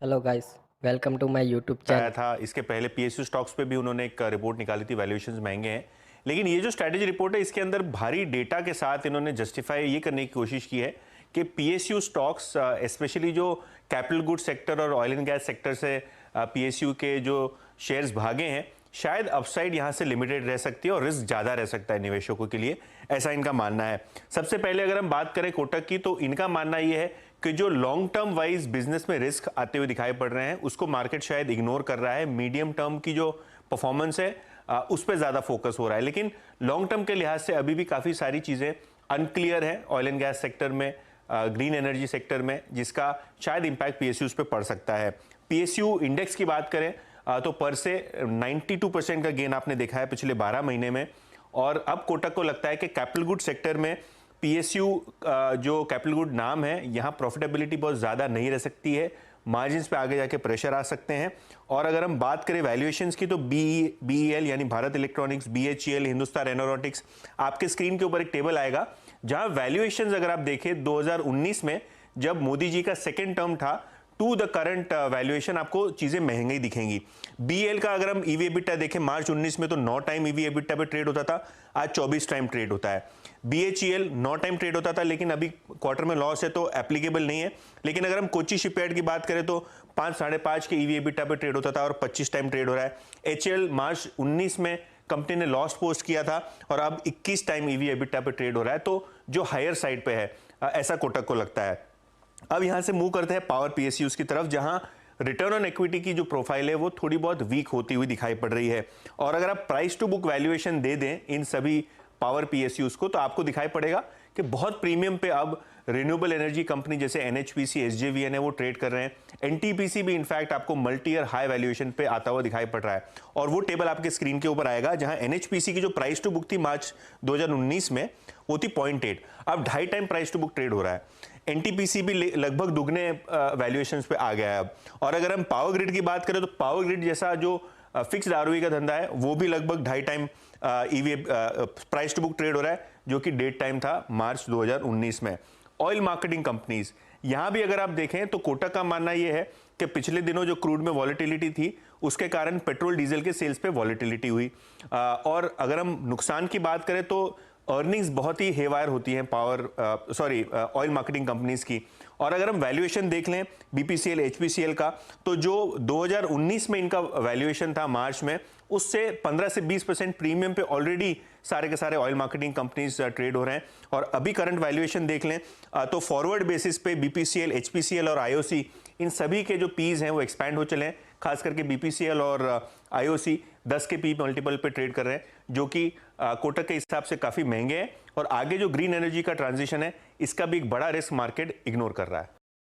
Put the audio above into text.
Hello guys, welcome to my YouTube आया channel. था। इसके पहले पीएसयू स्टॉक्स पे भी उन्होंने एक रिपोर्ट निकाली थी, वैल्यूएशंस महंगे हैं। लेकिन ये जो स्ट्रैटेजी रिपोर्ट है, इसके अंदर भारी डेटा के साथ इन्होंने जस्टिफाई ये करने की कोशिश की है कि पीएसयू स्टॉक्स, स्पेशली जो कैपिटल गुड सेक्टर और ऑयल एंड गैस सेक्टर से पीएसयू के जो शेयर्स भागे हैं, शायद अपसाइड यहाँ से लिमिटेड रह सकती है और रिस्क ज़्यादा रह सकता है निवेशकों के लिए, ऐसा इनका मानना है। सबसे पहले अगर हम बात करें कोटक की, तो इनका मानना ये है कि जो लॉन्ग टर्म वाइज बिजनेस में रिस्क आते हुए दिखाई पड़ रहे हैं, उसको मार्केट शायद इग्नोर कर रहा है। मीडियम टर्म की जो परफॉर्मेंस है उस पर ज़्यादा फोकस हो रहा है। लेकिन लॉन्ग टर्म के लिहाज से अभी भी काफ़ी सारी चीज़ें अनक्लियर है ऑयल एंड गैस सेक्टर में, ग्रीन एनर्जी सेक्टर में, जिसका शायद इंपैक्ट पीएसयूज पे पड़ सकता है। पीएसयू इंडेक्स की बात करें तो पर से 92% का गेन आपने देखा है पिछले 12 महीने में। और अब कोटक को लगता है कि कैपिटल गुड सेक्टर में पीएसयू जो कैपिटल गुड नाम है, यहाँ प्रॉफिटेबिलिटी बहुत ज़्यादा नहीं रह सकती है, मार्जिन्स पे आगे जाके प्रेशर आ सकते हैं। और अगर हम बात करें वैल्यूएशंस की, तो बीईएल यानी Bharat electronics, BHEL, Hindustan aeronautics, आपके स्क्रीन के ऊपर एक टेबल आएगा जहां वैल्यूएशंस अगर आप देखें 2019 में जब मोदी जी का सेकेंड टर्म था टू द करंट वैल्यूएशन, आपको चीजें महंगी दिखेंगी। बीएल का अगर हम ईवी एबिटा देखें, मार्च 19 में तो 9 टाइम ईवी एबिटा पे ट्रेड होता था, आज 24 टाइम ट्रेड होता है। बीएचईएल 9 टाइम ट्रेड होता था, लेकिन अभी क्वार्टर में लॉस है तो एप्लीकेबल नहीं है। लेकिन अगर हम कोची शिपयार्ड की बात करें तो 5 साढ़े 5 के ईवी एबिटा पे ट्रेड होता था और 25 टाइम ट्रेड हो रहा है। एचएल मार्च 19 में कंपनी ने लॉस पोस्ट किया था और अब 21 टाइम ईवी एबिटा पे ट्रेड हो रहा है, तो जो हायर साइड पे है, ऐसा कोटक को लगता है। अब यहां से मूव करते हैं पावर पीएसयूज की तरफ, जहां रिटर्न ऑन इक्विटी की जो प्रोफाइल है वो थोड़ी बहुत वीक होती हुई दिखाई पड़ रही है। और अगर आप प्राइस टू बुक वैल्यूएशन दे दें इन सभी पावर पीएसयूज को, तो आपको दिखाई पड़ेगा कि बहुत प्रीमियम पे अब रिन्यूएबल एनर्जी कंपनी जैसे एनएचपीसी, एसजेवीएन है, वो ट्रेड कर रहे हैं। एनटीपीसी भी इनफैक्ट आपको मल्टी ईयर हाई वैल्यूएशन पे आता हुआ दिखाई पड़ रहा है। और वो टेबल आपके स्क्रीन के ऊपर आएगा, जहां एनएचपीसी की जो प्राइस टू बुक थी मार्च 2019 में, वो थी 0.8, अब 2.5 time price to book trade हो रहा है। एनटीपीसी भी लगभग दुगने वैल्यूएशंस पे आ गया है अब। और अगर हम पावर ग्रिड की बात करें तो पावर ग्रिड जैसा जो फिक्स्ड आरओई का धंधा है, वो भी लगभग 2.5 time EV price to book trade हो रहा है, जो कि डेट टाइम था मार्च 2019 में। ऑयल मार्केटिंग कंपनीज, यहां भी अगर आप देखें तो कोटक का मानना यह है कि पिछले दिनों जो क्रूड में वॉलेटिलिटी थी, उसके कारण पेट्रोल डीजल के सेल्स पे वॉलेटिलिटी हुई। और अगर हम नुकसान की बात करें तो अर्निंग्स बहुत ही हेवायर होती हैं ऑयल मार्केटिंग कंपनीज की। और अगर हम वैल्यूएशन देख लें बीपीसीएल, एचपीसीएल का, तो जो 2019 में इनका वैल्यूएशन था मार्च में, उससे 15 से 20% प्रीमियम पे ऑलरेडी सारे के सारे ऑयल मार्केटिंग कंपनीज ट्रेड हो रहे हैं। और अभी करंट वैल्यूएशन देख लें तो फॉरवर्ड बेसिस पे बीपीसीएल, एचपीसीएल और आईओसी, इन सभी के जो पीज हैं वो एक्सपैंड हो चले हैं। खास करके बीपीसीएल और आईओसी 10 के पी मल्टीपल पे ट्रेड कर रहे हैं, जो कि कोटक के हिसाब से काफी महंगे हैं। और आगे जो ग्रीन एनर्जी का ट्रांजिशन है, इसका भी एक बड़ा रिस्क मार्केट इग्नोर कर रहा है।